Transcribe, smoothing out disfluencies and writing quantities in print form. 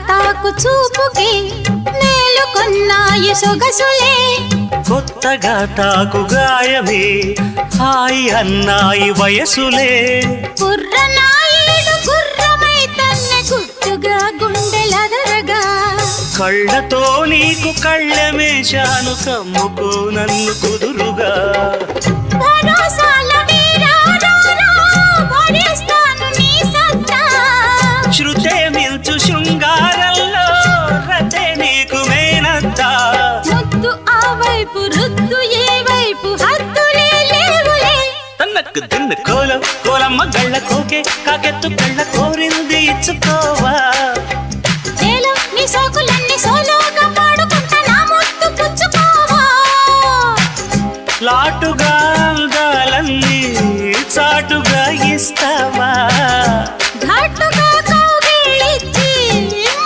తాకు చూపుకి నేలుకొన్నాయి సొగసులే కొత్తగా తాకు గాయమే హాయి అన్నాయి వయసులే కుర్రనాయుడు గుర్రమై తన్నే గుట్టుగా గుండెలదరగా కళ్ళతో నీకు కళ్ళమేశాను కమ్ముకో నన్ను కుదురుగా శృతే మిల్చు శృంగారంలో రతే నీకు మేనత్తా ముద్దు ఆ వైపు రుద్దు ఏ వైపు హద్దులే లేవులే తన్నకు తిన్ను కోలం కోలమ్మ గళ్ళ కోకే కాకెత్తు కళ్ళ కోరింది ఇచ్చుకోవా